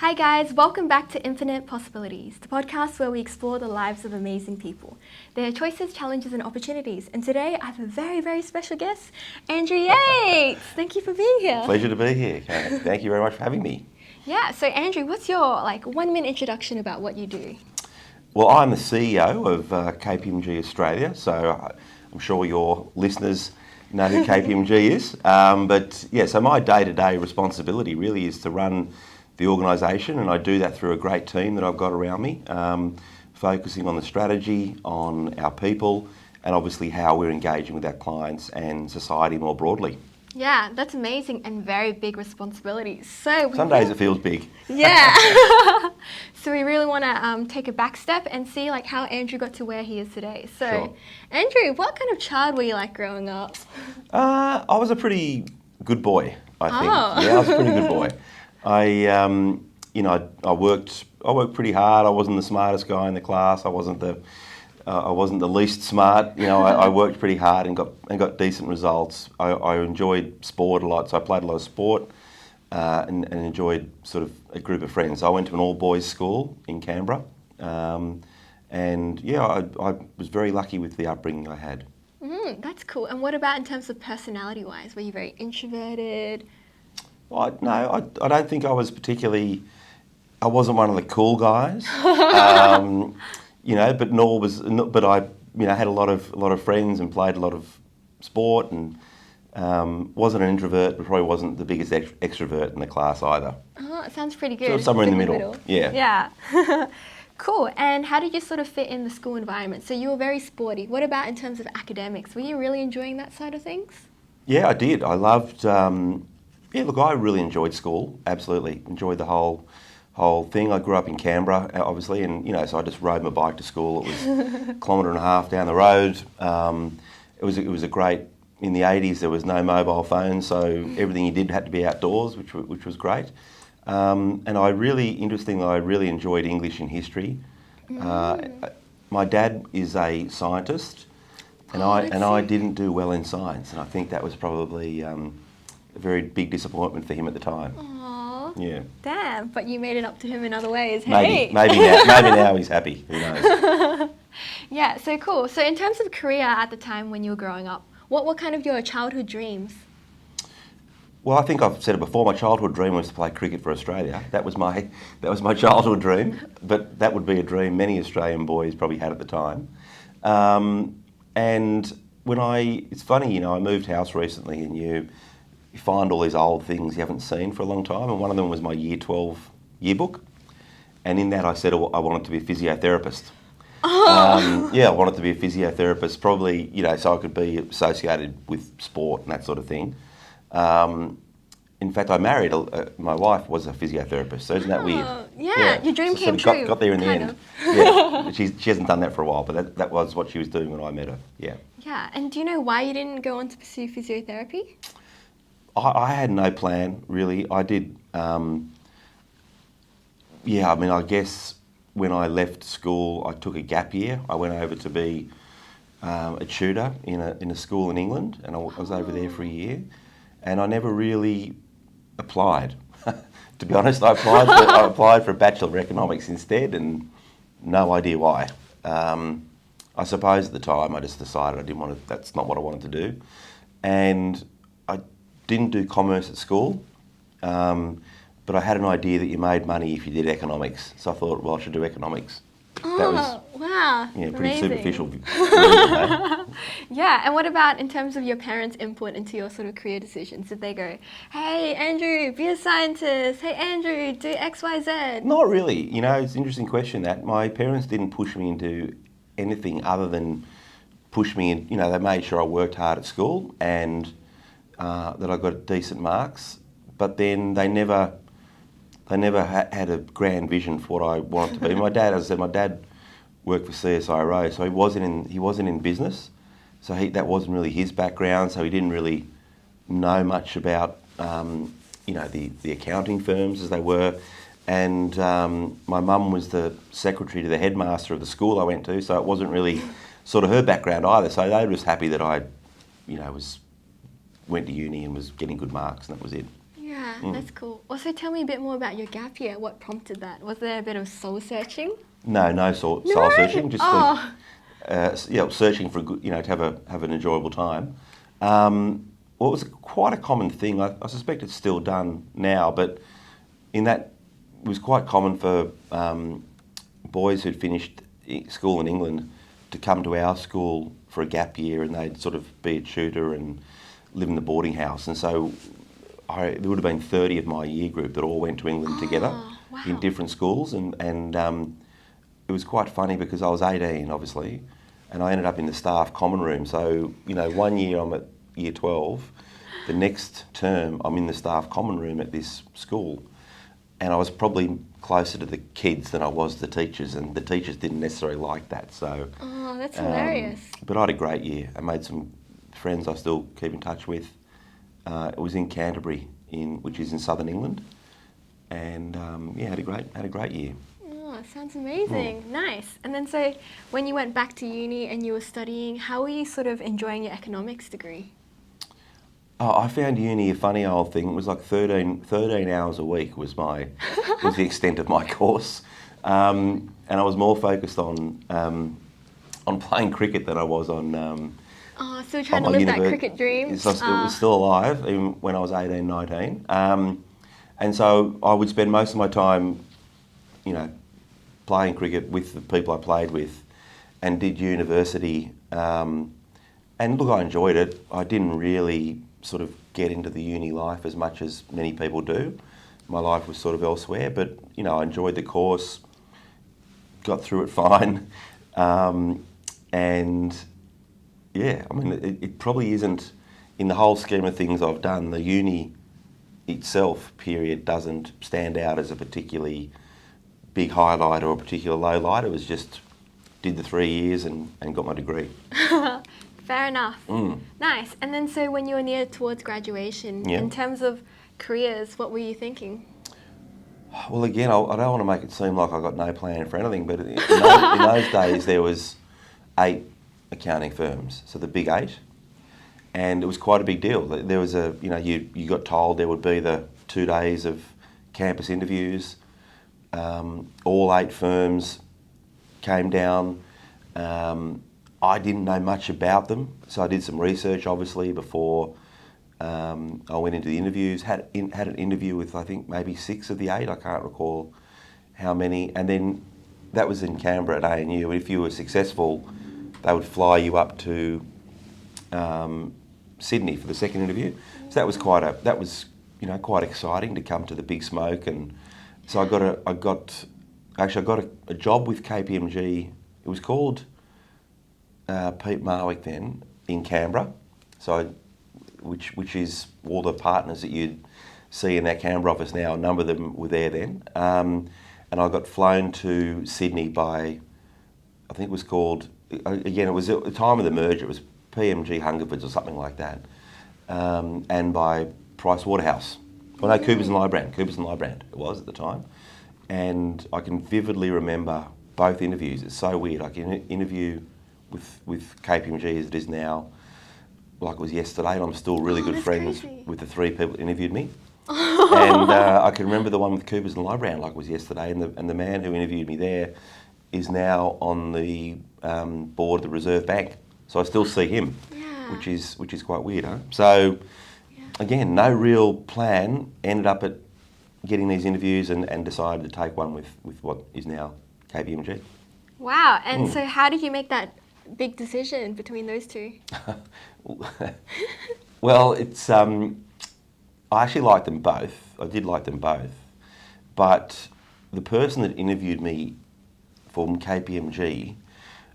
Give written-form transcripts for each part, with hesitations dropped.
Hi guys, welcome back to Infinite Possibilities, the podcast where we explore the lives of amazing people, their choices, challenges and opportunities. And today I have a very, very special guest, Andrew Yates. Thank you for being here. Pleasure to be here, Karen. Thank you very much for having me. Yeah, so Andrew, what's your 1 minute introduction about what you do? Well, I'm the CEO of KPMG Australia, so I'm sure your listeners know who KPMG is. So my day-to-day responsibility really is to run the organisation, and I do that through a great team that I've got around me, focusing on the strategy, on our people, and obviously how we're engaging with our clients and society more broadly. Yeah, that's amazing and very big responsibility. So some days it feels big. Yeah. So we really want to take a back step and see how Andrew got to where he is today. So, Sure. Andrew, what kind of child were you like growing up? I was a pretty good boy, I think. Oh. Yeah, I was a pretty good boy. I worked pretty hard. I wasn't the smartest guy in the class. I wasn't the least smart. I worked pretty hard and got decent results. I enjoyed sport a lot, so I played a lot of sport and enjoyed sort of a group of friends. I went to an all-boys school in Canberra, I was very lucky with the upbringing I had. That's cool. And what about in terms of personality-wise? Were you very introverted? I don't think I was particularly. I wasn't one of the cool guys, but I had a lot of friends and played a lot of sport and wasn't an introvert, but probably wasn't the biggest extrovert in the class either. Oh, it sounds pretty good. So somewhere in the middle. Yeah. Yeah. Cool. And how did you sort of fit in the school environment? So you were very sporty. What about in terms of academics? Were you really enjoying that side of things? Yeah, I did. I loved. I really enjoyed school. Absolutely enjoyed the whole thing. I grew up in Canberra, obviously, and so I just rode my bike to school. It was a kilometre and a half down the road. It was a great. In the 80s, there was no mobile phones, so everything you did had to be outdoors, which was great. And I really enjoyed English and history. My dad is a scientist, and I didn't do well in science, and I think that was probably a very big disappointment for him at the time. Aww. Yeah. Damn, but you made it up to him in other ways. Maybe Hey. maybe now he's happy. Who knows? Yeah, so cool. So in terms of career at the time when you were growing up, what were kind of your childhood dreams? Well, I think I've said it before. My childhood dream was to play cricket for Australia. That was my childhood dream. But that would be a dream many Australian boys probably had at the time. It's funny, I moved house recently, and you find all these old things you haven't seen for a long time. And one of them was my Year 12 yearbook, and in that I said I wanted to be a physiotherapist. Oh. I wanted to be a physiotherapist, probably, so I could be associated with sport and that sort of thing. In fact, I married, my wife was a physiotherapist, so isn't that weird? Yeah, your dream came true. Got there in the end. Yeah, she hasn't done that for a while, but that was what she was doing when I met her, yeah. Yeah, and do you know why you didn't go on to pursue physiotherapy? I had no plan, really. I did, I guess when I left school, I took a gap year. I went over to be a tutor in a school in England, and I was over there for a year, and I never really applied. To be honest, I applied for a Bachelor of Economics instead, and no idea why. I suppose at the time I just decided that's not what I wanted to do, and I didn't do commerce at school. But I had an idea that you made money if you did economics. So I thought, well, I should do economics. That was, wow. Pretty Amazing. superficial. Yeah, and what about in terms of your parents' input into your sort of career decisions? Did they go, hey, Andrew, be a scientist. Hey, Andrew, do X, Y, Z? Not really. It's an interesting question that. My parents didn't push me into anything other than push me in. They made sure I worked hard at school and that I got decent marks. But then they never had a grand vision for what I wanted to be. My dad, as I said, worked for CSIRO, so he wasn't in business. So that wasn't really his background. So he didn't really know much about the accounting firms as they were. And my mum was the secretary to the headmaster of the school I went to, so it wasn't really sort of her background either. So they were just happy that I, went to uni and was getting good marks, and that was it. Yeah. Yeah, that's cool. Also, tell me a bit more about your gap year. What prompted that? Was there a bit of soul searching? No soul searching, just searching for a good, to have an enjoyable time. Well, it was quite a common thing. I suspect it's still done now, but in that it was quite common for boys who'd finished school in England to come to our school for a gap year, and they'd sort of be a tutor and live in the boarding house. And so there would have been 30 of my year group that all went to England together in different schools, and it was quite funny because I was 18, obviously, and I ended up in the staff common room. So, 1 year I'm at year 12, the next term I'm in the staff common room at this school, and I was probably closer to the kids than I was the teachers, and the teachers didn't necessarily like that. So, that's hilarious. But I had a great year. I made some friends I still keep in touch with. It was in Canterbury, which is in southern England, and had a great year. Oh, sounds amazing. Nice. And then so when you went back to uni and you were studying, how were you sort of enjoying your economics degree? I found uni a funny old thing. It was like 13 hours a week was the extent of my course, and I was more focused on playing cricket than I was on. Still trying to live that cricket dream. It was still alive even when I was 18, 19, and so I would spend most of my time, playing cricket with the people I played with, and did university. And look, I enjoyed it. I didn't really sort of get into the uni life as much as many people do. My life was sort of elsewhere, but I enjoyed the course, got through it fine, and yeah, I mean, it probably isn't, in the whole scheme of things I've done, the uni itself period doesn't stand out as a particularly big highlight or a particular low light. It was just did the 3 years and got my degree. Fair enough. Nice. And then so when you were near towards graduation, in terms of careers, what were you thinking? Well, again, I don't want to make it seem like I got no plan for anything, but in those days there was 8 accounting firms, so the big 8, and it was quite a big deal. There was you got told there would be the 2 days of campus interviews. All 8 firms came down. I didn't know much about them, so I did some research, obviously, before I went into the interviews. Had an interview with, I think, maybe 6 of the 8. I can't recall how many. And then that was in Canberra at ANU. If you were successful, they would fly you up to Sydney for the second interview. So that was quite exciting to come to the big smoke. And so I got a job with KPMG. It was called Pete Marwick then in Canberra, so which is all the partners that you'd see in that Canberra office now. A number of them were there then, and I got flown to Sydney by, I think it was called, again, it was at the time of the merger. It was PMG Hungerfords or something like that, and by Price Waterhouse. Well, no, Coopers and Lybrand it was at the time, and I can vividly remember both interviews. It's so weird. I can interview with KPMG as it is now, like it was yesterday, and I'm still really good friends with the 3 people that interviewed me. And I can remember the one with Coopers and Lybrand like it was yesterday, and the man who interviewed me there is now on the board of the Reserve Bank, so I still see him, which is quite weird, huh? So again, no real plan. Ended up at getting these interviews and decided to take one with what is now KPMG. Wow! And so, how did you make that big decision between those 2? Well, it's I actually liked them both. I did like them both, but the person that interviewed me from KPMG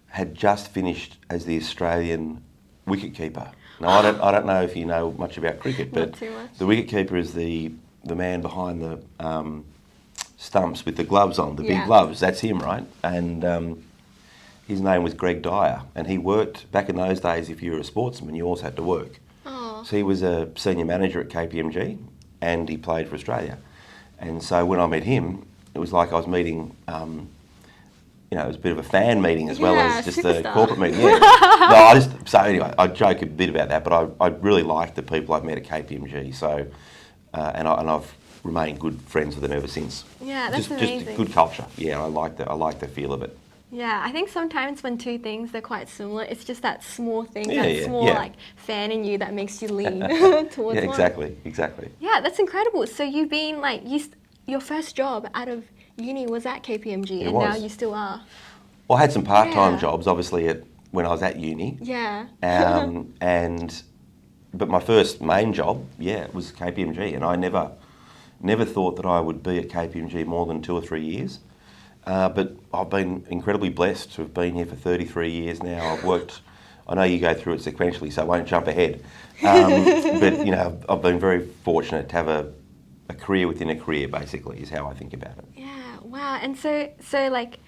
had just finished as the Australian wicketkeeper. Now, I don't know if you know much about cricket, but the wicketkeeper is the man behind the stumps with the gloves on, the big gloves. That's him, right? And his name was Greg Dyer, and he worked, back in those days, if you were a sportsman, you also had to work. So he was a senior manager at KPMG, and he played for Australia. And so when I met him, it was like I was meeting, it was a bit of a fan meeting as well as just a corporate meeting. Yeah. So anyway, I joke a bit about that, but I really liked the people I've met at KPMG. So and I've remained good friends with them ever since. Yeah, that's amazing. Just good culture. Yeah, I like the feel of it. Yeah, I think sometimes when two things they're quite similar, it's just that small thing, Yeah. like fan in you that makes you lean towards Yeah, one. exactly. Yeah, that's incredible. So you've been like your first job out of uni was at KPMG, and now you still are. Well, I had some part-time Yeah. jobs, obviously, when I was at uni. Yeah. But my first main job, was KPMG, and I never thought that I would be at KPMG more than 2 or 3 years. But I've been incredibly blessed to have been here for 33 years now. I've worked, I know you go through it sequentially, so I won't jump ahead. But, I've been very fortunate to have a career within a career, basically, is how I think about it. Yeah. Wow. And so like,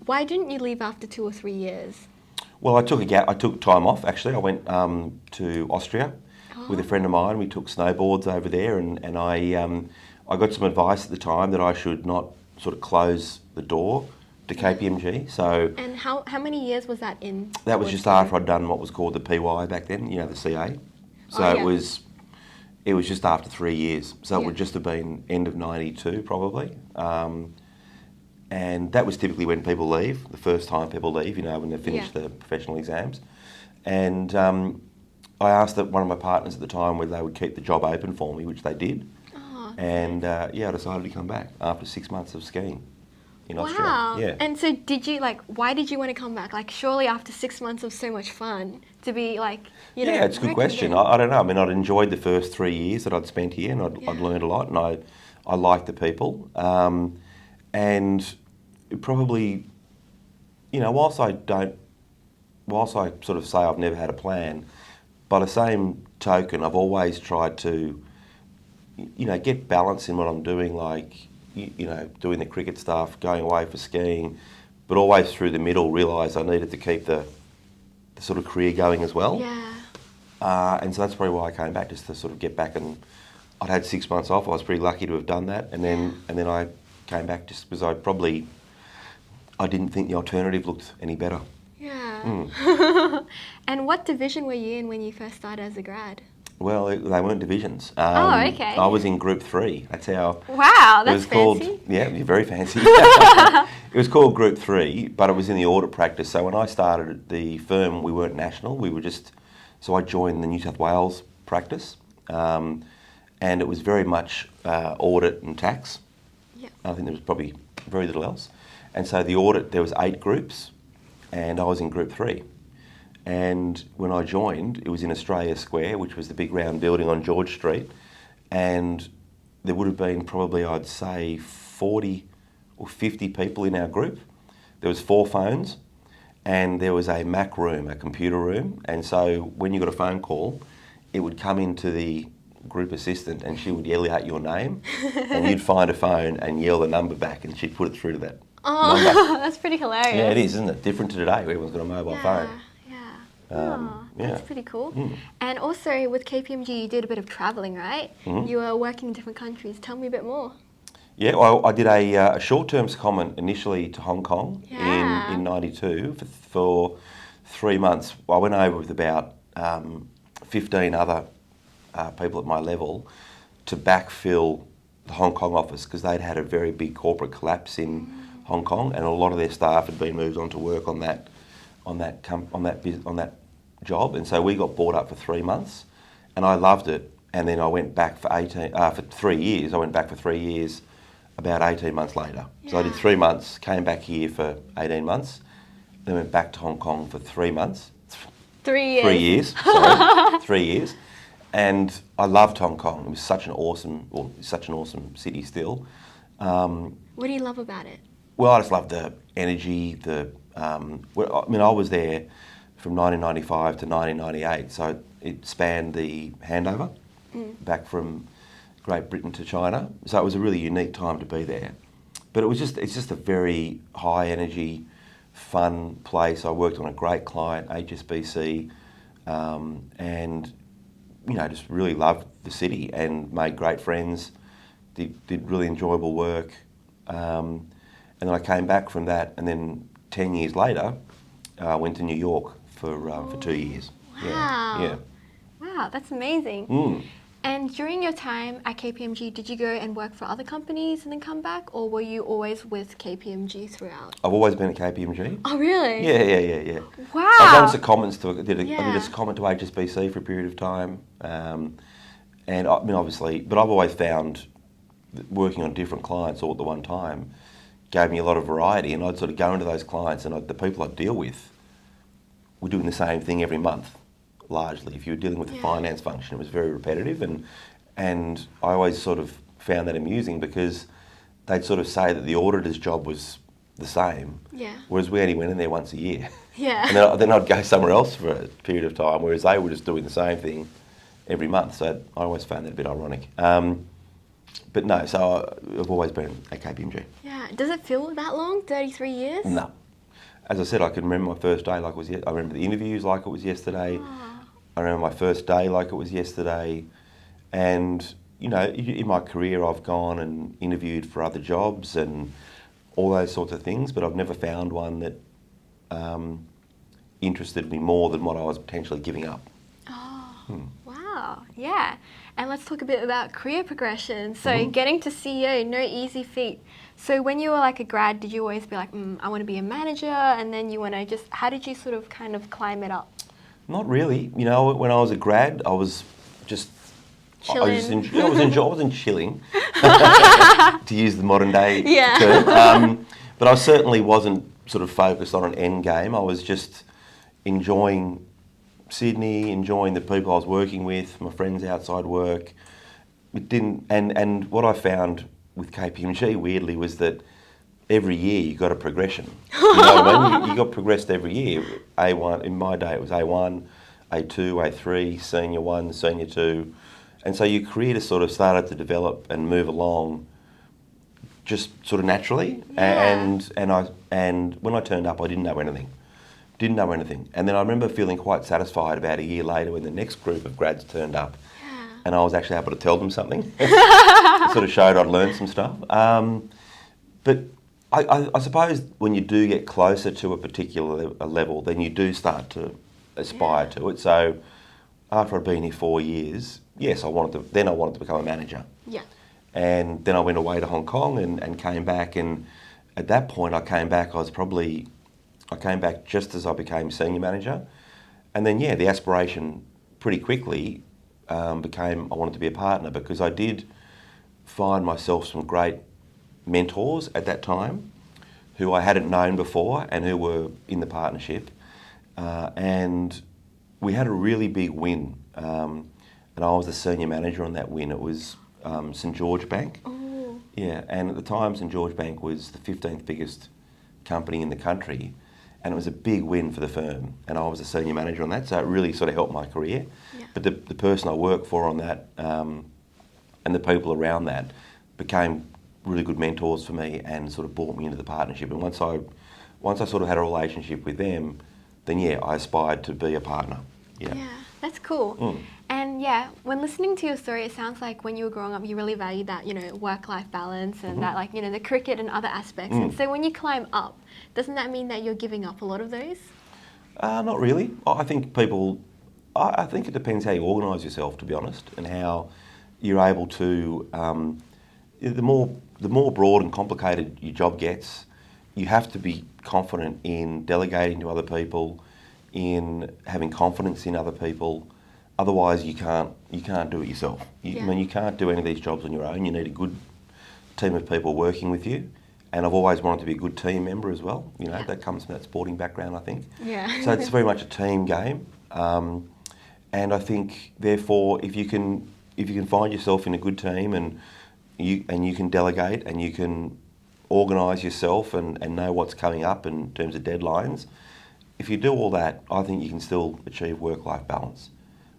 why didn't you leave after 2 or 3 years? Well, I took time off, actually. I went to Austria with a friend of mine. We took snowboards over there, and I got some advice at the time that I should not sort of close the door to KPMG. So And how many years was that in? that was just after I'd done what was called the PY back then, the CA. So it was just after 3 years. So it would just have been end of 92 probably. And that was typically when people leave, the first time people leave, when they finish the professional exams. And I asked one of my partners at the time whether they would keep the job open for me, which they did. And I decided to come back after 6 months of skiing in Austria. Wow. Yeah. And so why did you want to come back? Like, surely after 6 months of so much fun to be like, Yeah, it's a good question. I don't know. I mean, I'd enjoyed the first 3 years that I'd spent here, and I'd learned a lot, and I liked the people. And it probably, whilst I sort of say I've never had a plan, by the same token, I've always tried to get balance in what I'm doing, like, doing the cricket stuff, going away for skiing, but always through the middle realise I needed to keep the sort of career going as well. Yeah. And so that's probably why I came back, just to sort of get back, and I'd had 6 months off. I was pretty lucky to have done that, and then I came back just because I didn't think the alternative looked any better. Yeah. And what division were you in when you first started as a grad? Well, they weren't divisions. Okay. I was in Group 3. That's how... Wow, that's fancy. Called, yeah, very fancy. It was called Group 3, but it was in the audit practice. So when I started at the firm, we weren't national. We were just... So I joined the New South Wales practice, and it was very much audit and tax. Yeah. I think there was probably very little else. And so the audit, there was 8 groups, and I was in Group 3. And when I joined, it was in Australia Square, which was the big round building on George Street, and there would have been probably, I'd say, 40 or 50 people in our group. There was 4 phones, and there was a Mac room, a computer room, and so when you got a phone call, it would come into the group assistant and she would yell out your name, and you'd find a phone and yell the number back, and she'd put it through to that number. That's pretty hilarious. Yeah, it is, isn't it? Different to today, where everyone's got a mobile phone. That's pretty cool. And also with KPMG, you did a bit of travelling, right? You were working in different countries. Tell me a bit more. Yeah, well, I did a short-term secondment initially to Hong Kong in 92 for 3 months. I went over with about 15 other people at my level to backfill the Hong Kong office, because they'd had a very big corporate collapse in Hong Kong, and a lot of their staff had been moved on to work on that job, and so we got brought up for 3 months, and I loved it. And then I went back for 3 years. I went back for 3 years about 18 months later. So I did 3 months, came back here for 18 months, then went back to Hong Kong for 3 months. 3 years. 3 years, sorry, 3 years. And I loved Hong Kong. It was such an awesome city still. What do you love about it? Well, I just loved the energy, I was there from 1995 to 1998, so it spanned the handover back from Great Britain to China. So it was a really unique time to be there. But it's just a very high energy, fun place. I worked on a great client, HSBC, and just really loved the city and made great friends. Did really enjoyable work, and then I came back from that, and then 10 years later, I went to New York for 2 years. Wow. Yeah. Wow, that's amazing. And during your time at KPMG, did you go and work for other companies and then come back, or were you always with KPMG throughout? I've always been at KPMG. Oh, really? Yeah. Wow. I've done some comments to I did a Yeah. comment to HSBC for a period of time, and I mean obviously, but I've always found that working on different clients all at the one time gave me a lot of variety, and I'd sort of go into those clients, and the people I'd deal with were doing the same thing every month, largely. If you were dealing with the finance function, it was very repetitive, and I always sort of found that amusing because they'd sort of say that the auditor's job was the same, whereas we only went in there once a year. Yeah. And then I'd go somewhere else for a period of time, whereas they were just doing the same thing every month. So I always found that a bit ironic. But no, so I've always been at KPMG. Yeah. Does it feel that long? 33 years? No. As I said, I can remember my first day like it was I remember the interviews like it was yesterday. I remember my first day like it was yesterday. And, you know, in my career I've gone and interviewed for other jobs and all those sorts of things, but I've never found one that interested me more than what I was potentially giving up. Oh, wow. Yeah. And let's talk a bit about career progression. So getting to CEO, no easy feat. So when you were like a grad, did you always be like, I want to be a manager, and then you want to just, how did you sort of kind of climb it up? Not really. You know, when I was a grad, I was just Chilling. I wasn't chilling, to use the modern day term. But I certainly wasn't sort of focused on an end game. I was just enjoying Sydney, enjoying the people I was working with, my friends outside work. It didn't, and what I found with KPMG weirdly was that every year you got a progression. You know what I mean? You got progressed every year. A1 in my day it was A1, A2, A3, Senior 1, Senior 2, and so your career just sort of started to develop and move along just sort of naturally. And when I turned up, I didn't know anything. And then I remember feeling quite satisfied about a year later when the next group of grads turned up, and I was actually able to tell them something. It sort of showed I'd learned some stuff. But I suppose when you do get closer to a particular level, then you do start to aspire to it. So after I'd been here 4 years, yes, I wanted to become a manager. Yeah. And then I went away to Hong Kong and came back, and at that point I came back just as I became senior manager. And then, the aspiration pretty quickly became I wanted to be a partner, because I did find myself some great mentors at that time who I hadn't known before and who were in the partnership. And we had a really big win. And I was the senior manager on that win. It was St George Bank. Oh. Yeah, and at the time St George Bank was the 15th biggest company in the country. And it was a big win for the firm, and I was a senior manager on that, so it really sort of helped my career. Yeah. But the person I worked for on that and the people around that became really good mentors for me and sort of brought me into the partnership. And once I sort of had a relationship with them, then I aspired to be a partner. Yeah, that's cool. And when listening to your story, it sounds like when you were growing up, you really valued that, work-life balance and that, the cricket and other aspects. And so when you climb up, doesn't that mean that you're giving up a lot of those? Not really. I think it depends how you organise yourself, to be honest, and how you're able to. The more broad and complicated your job gets, you have to be confident in delegating to other people, in having confidence in other people. Otherwise, you can't do it yourself. I mean, you can't do any of these jobs on your own. You need a good team of people working with you. And I've always wanted to be a good team member as well. That comes from that sporting background, I think. Yeah. So it's very much a team game. And I think, therefore, if you can find yourself in a good team and you can delegate and you can organise yourself and know what's coming up in terms of deadlines, if you do all that, I think you can still achieve work-life balance.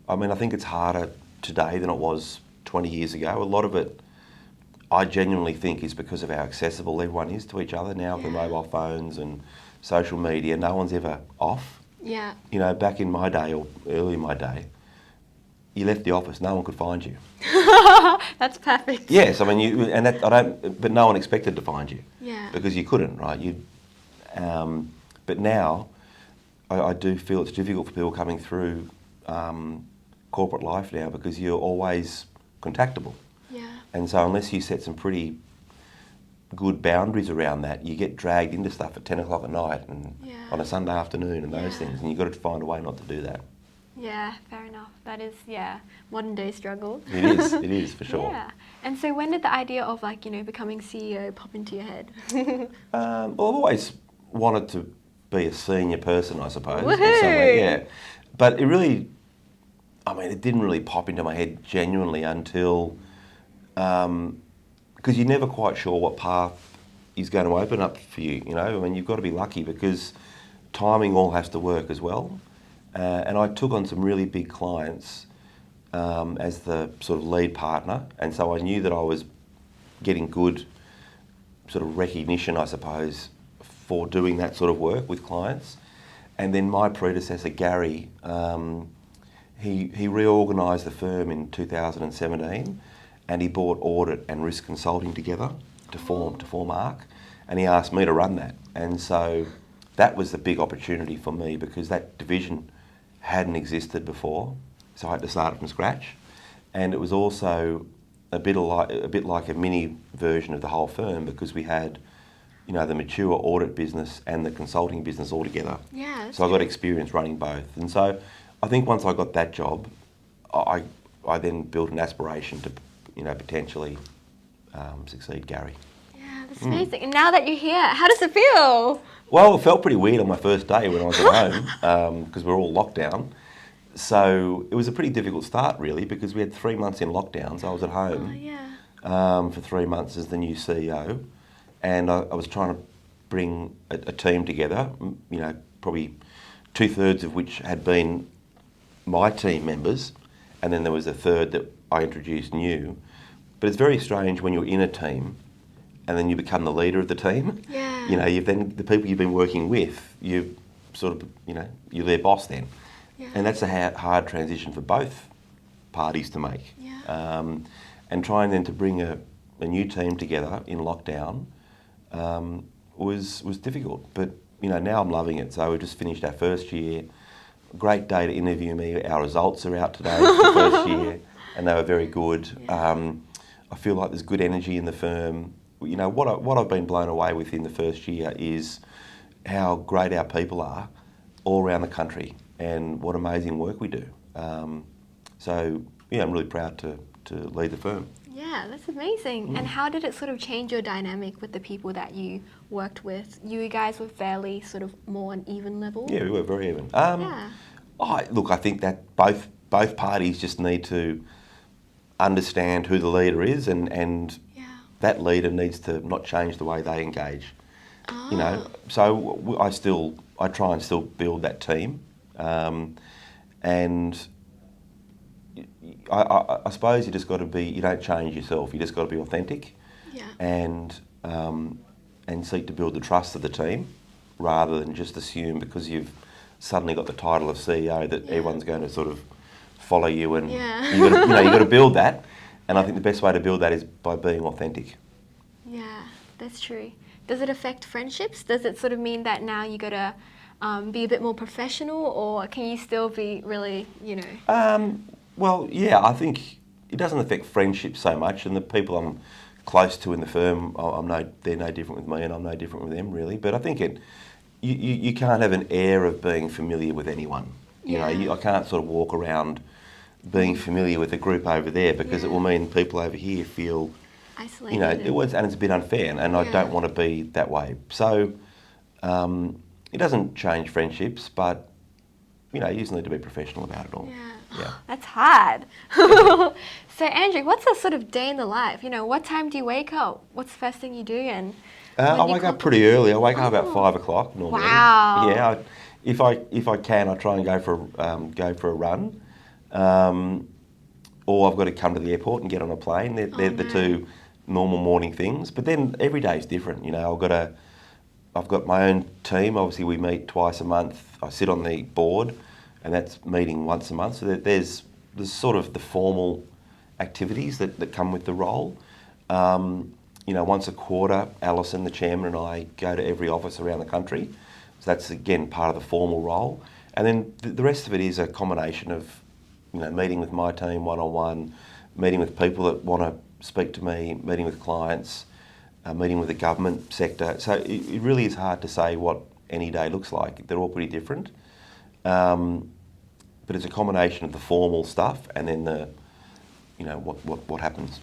I mean, I think it's harder today than it was 20 years ago. A lot of it, I genuinely think, is because of how accessible everyone is to each other now with mobile phones and social media. No one's ever off. Yeah. Back in my day or early in my day, you left the office, no one could find you. That's perfect. Yes, I mean, but no one expected to find you. Yeah. Because you couldn't, right? But now, I do feel it's difficult for people coming through corporate life now, because you're always contactable. Yeah. And so unless you set some pretty good boundaries around that, you get dragged into stuff at 10 o'clock at night and Yeah. on a Sunday afternoon and those Yeah. things, and you've got to find a way not to do that. Yeah, fair enough. That is, modern day struggle. It is for sure. Yeah. And so when did the idea of becoming CEO pop into your head? Well, I've always wanted to be a senior person, I suppose. in some Woohoo! way, yeah. But it really, it didn't really pop into my head genuinely until, because you're never quite sure what path is going to open up for you, you've got to be lucky because timing all has to work as well. And I took on some really big clients as the sort of lead partner, and so I knew that I was getting good sort of recognition, I suppose, for doing that sort of work with clients. And then my predecessor, Gary, he reorganised the firm in 2017, and he brought audit and risk consulting together to form ARC, and he asked me to run that. And so that was the big opportunity for me because that division hadn't existed before, so I had to start from scratch. And it was also a bit like a mini version of the whole firm because we had, the mature audit business and the consulting business all together. Yeah. So I got experience running both. And so I think once I got that job, I then built an aspiration to, potentially succeed Gary. Yeah, that's amazing. And now that you're here, how does it feel? Well, it felt pretty weird on my first day when I was at home because we were all locked down. So it was a pretty difficult start, really, because we had 3 months in lockdown. So I was at home for 3 months as the new CEO, and I was trying to bring a team together, probably 2/3 of which had been my team members, and then there was a third that I introduced new. But it's very strange when you're in a team and then you become the leader of the team. Yeah. You've then the people you've been working with, you sort of, you're their boss then. Yeah. And that's a hard transition for both parties to make. Yeah. And trying then to bring a new team together in lockdown was difficult. But, now I'm loving it. So we just finished our first year. Great day to interview me. Our results are out today for the first year, and they were very good. Yeah. I feel like there's good energy in the firm. What I've been blown away with in the first year is how great our people are all around the country and what amazing work we do. I'm really proud to lead the firm. Yeah, that's amazing. And how did it sort of change your dynamic with the people that you worked with? You guys were fairly sort of more on even level? Yeah, we were very even. Yeah. I think that both parties just need to understand who the leader is and that leader needs to not change the way they engage. Oh. So I try and still build that team, and I suppose you just got to be. You don't change yourself. You just got to be authentic, and seek to build the trust of the team, rather than just assume because you've suddenly got the title of CEO that everyone's going to sort of follow you, and you got to build that. And I think the best way to build that is by being authentic. Yeah, that's true. Does it affect friendships? Does it sort of mean that now you got to be a bit more professional, or can you still be really, Well, yeah, I think it doesn't affect friendships so much, and the people I'm close to in the firm, they're no different with me, and I'm no different with them really. But I think you can't have an air of being familiar with anyone. I can't sort of walk around being familiar with the group over there because it will mean people over here feel isolated. And it's a bit unfair, and I don't want to be that way. So it doesn't change friendships, but you just need to be professional about it all. Yeah. That's hard. So Andrew, what's a sort of day in the life? What time do you wake up? What's the first thing you do? And I wake up pretty early. I wake up about 5 o'clock normally. Wow. Yeah. If I can, I try and go for a run. Or I've got to come to the airport and get on a plane. They're the two normal morning things. But then every day is different. I've got my own team. Obviously, we meet twice a month. I sit on the board, and that's meeting once a month. So there's sort of the formal activities that come with the role. Once a quarter, Alison, the chairman, and I go to every office around the country. So that's, again, part of the formal role. And then the rest of it is a combination of, meeting with my team one-on-one, meeting with people that want to speak to me, meeting with clients, meeting with the government sector. So it really is hard to say what any day looks like. They're all pretty different. But it's a combination of the formal stuff and then the, what happens,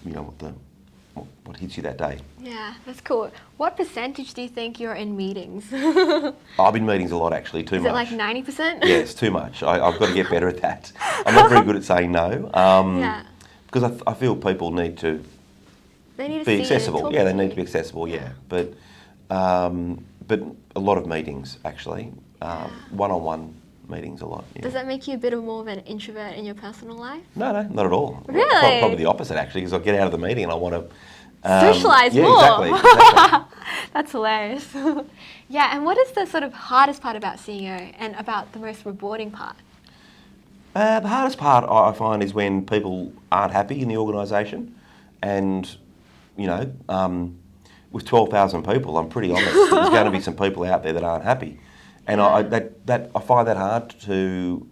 what hits you that day. Yeah, that's cool. What percentage do you think you're in meetings? I've been in meetings a lot, actually, too much. Is it like 90%? Yeah, it's too much. I've got to get better at that. I'm not very good at saying no. Yeah. Because I feel people need to They need to be see accessible. it, Yeah, they need to be accessible, yeah. But a lot of meetings, actually. One-on-one meetings a lot. Yeah. Does that make you a bit more of an introvert in your personal life? No, not at all. Really? Probably the opposite, actually, because I get out of the meeting and I want to... Socialise more. Exactly. That's hilarious. Yeah, and what is the sort of hardest part about CEO and about the most rewarding part? The hardest part I find is when people aren't happy in the organisation, and with 12,000 people, I'm pretty honest. There's going to be some people out there that aren't happy, and I find that hard to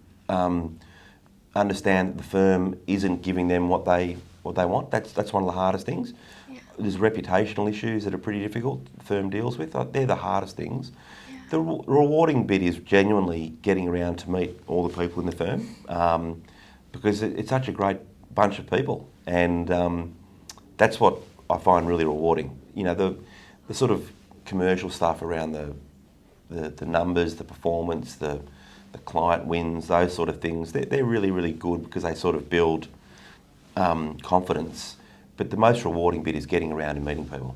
understand that the firm isn't giving them what they want. That's one of the hardest things. Yeah. There's reputational issues that are pretty difficult the firm deals with. They're the hardest things. Yeah. The rewarding bit is genuinely getting around to meet all the people in the firm, because it's such a great bunch of people, and that's what I find really rewarding. The sort of commercial stuff around the numbers, the performance, the client wins, those sort of things, they're really, really good because they sort of build confidence. But the most rewarding bit is getting around and meeting people.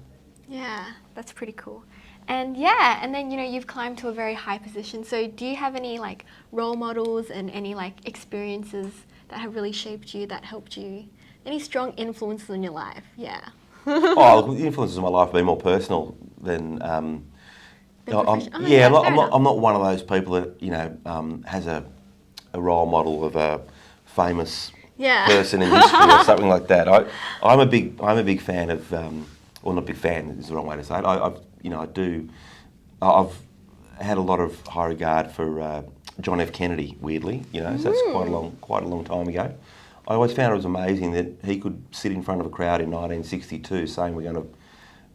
Yeah, that's pretty cool. And yeah, and then you've climbed to a very high position. So do you have any like role models and any like experiences that have really shaped you, that helped you? Any strong influences in your life? Yeah. The influences in my life have been more personal than. I'm not one of those people that has a role model of a famous person in history or something like that. I'm a big fan of, well, not big fan is the wrong way to say it. I've had a lot of high regard for John F. Kennedy. Weirdly, so that's quite a long time ago. I always found it was amazing that he could sit in front of a crowd in 1962 saying we're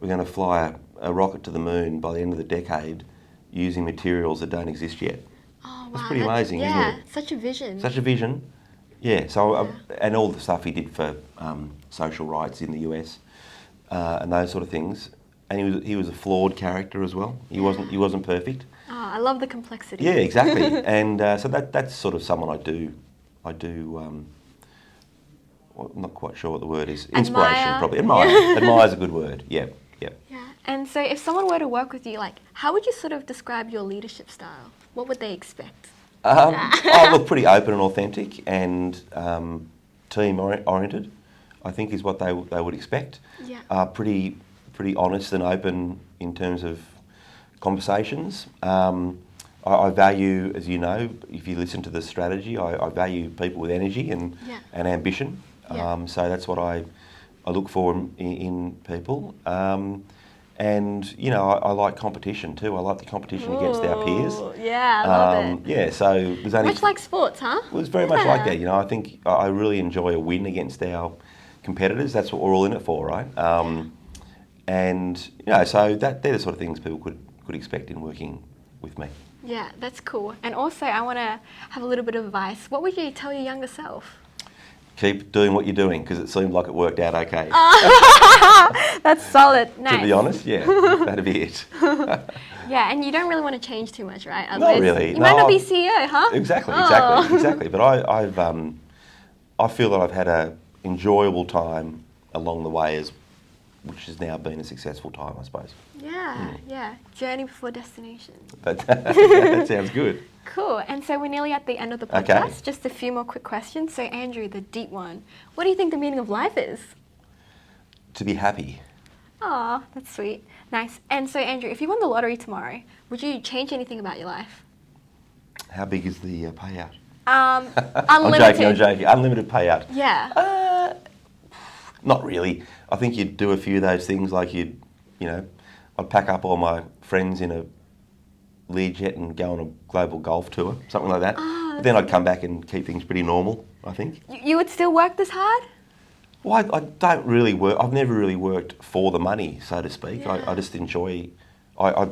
going to fly a rocket to the moon by the end of the decade using materials that don't exist yet. Oh, wow. That's pretty amazing, isn't it? Yeah, such a vision. Such a vision. Yeah, so and all the stuff he did for social rights in the US and those sort of things. And he was a flawed character as well. He wasn't perfect. Oh, I love the complexity. Yeah, exactly. And so that's sort of someone I do. I'm not quite sure what the word is. Inspiration, probably. Admire. Yeah. Admire is a good word. Yeah. Yeah. And so, if someone were to work with you, how would you sort of describe your leadership style? What would they expect? Look, pretty open and authentic, and team oriented, I think, is what they would expect. Yeah. Pretty honest and open in terms of conversations. I value, as you know, if you listen to the strategy, I value people with energy and ambition. Yeah. So that's what I look for in people. And, I like competition too. I like the competition against our peers. Yeah, I love it. Yeah, so there's only... Much like sports, huh? It was very much like that. I think I really enjoy a win against our competitors. That's what we're all in it for, right? And, so they're the sort of things people could expect in working with me. Yeah, that's cool. And also, I want to have a little bit of advice. What would you tell your younger self? Keep doing what you're doing, because it seemed like it worked out okay. That's solid. Nice. To be honest, yeah, that'd be it. Yeah, and you don't really want to change too much, right? Not really. You might not be CEO, huh? Exactly. But I feel that I've had a enjoyable time along the way, which has now been a successful time, I suppose. Yeah. Journey before destination. That sounds good. Cool. And so we're nearly at the end of the podcast. Okay. Just a few more quick questions. So Andrew, the deep one. What do you think the meaning of life is? To be happy. Aw, that's sweet. Nice. And so Andrew, if you won the lottery tomorrow, would you change anything about your life? How big is the payout? Unlimited. I'm joking. Unlimited payout. Yeah. Not really. I think you'd do a few of those things, like I'd pack up all my friends in a Learjet and go on a global golf tour, something like that. But then I'd come back and keep things pretty normal, I think. You would still work this hard? Well, I don't really work. I've never really worked for the money, so to speak. Yeah. I just enjoy. I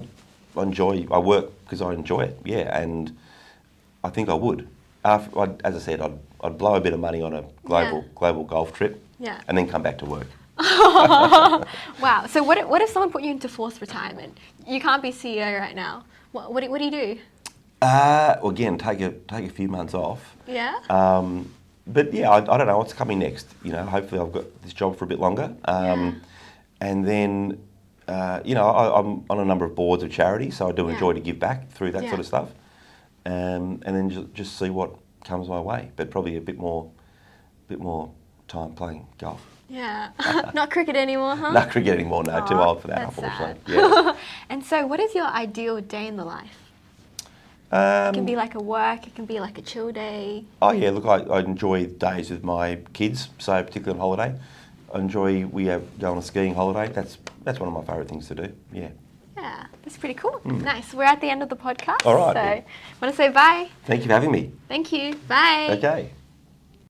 enjoy. I work because I enjoy it. Yeah, and I think I would. As I said, I'd blow a bit of money on a global golf trip, Yeah. and then come back to work. Wow. So what if someone put you into forced retirement? You can't be CEO right now. What do you do? Well, again, take a few months off. Yeah. But yeah, I don't know what's coming next. You know, hopefully I've got this job for a bit longer. And then, I'm on a number of boards of charities, so I do enjoy to give back through that sort of stuff. And then just see what comes my way. But probably a bit more time playing golf. Yeah. Not cricket anymore, huh? Not cricket anymore, no. Too old for that, That's unfortunately. sad. Yeah. And so what is your ideal day in the life? It can be like a work, it can be like a chill day. Oh yeah, look, I enjoy days with my kids, so particularly on holiday. We go on a skiing holiday. That's one of my favourite things to do, yeah. Yeah, that's pretty cool. Nice. We're at the end of the podcast. All right. So, want to say bye? Thank you for having me. Thank you. Bye. Okay.